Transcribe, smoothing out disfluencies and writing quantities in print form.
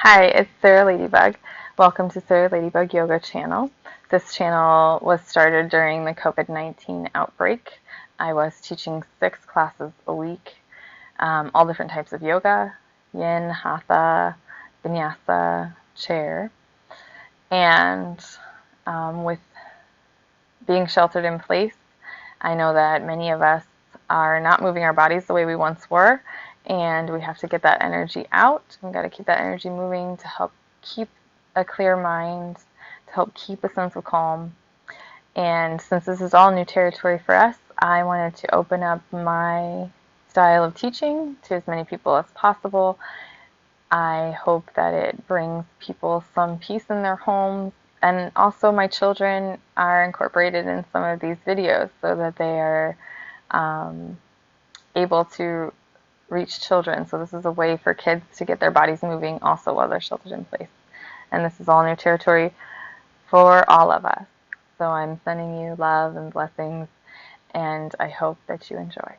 Hi, it's Sarah Ladybug. Welcome to Sarah Ladybug Yoga channel. This channel was started during the COVID-19 outbreak. I was teaching 6 classes a week, all different types of yoga, yin, hatha, vinyasa, chair. And with being sheltered in place, I know that many of us are not moving our bodies the way we once were, and we have to get that energy out. We've got to keep that energy moving to help keep a clear mind, to help keep a sense of calm. And since this is all new territory for us, I wanted to open up my style of teaching to as many people as possible. I hope that it brings people some peace in their homes. And also my children are incorporated in some of these videos so that they are able to reach children. So this is a way for kids to get their bodies moving also while they're sheltered in place. And this is all new territory for all of us. So I'm sending you love and blessings, and I hope that you enjoy.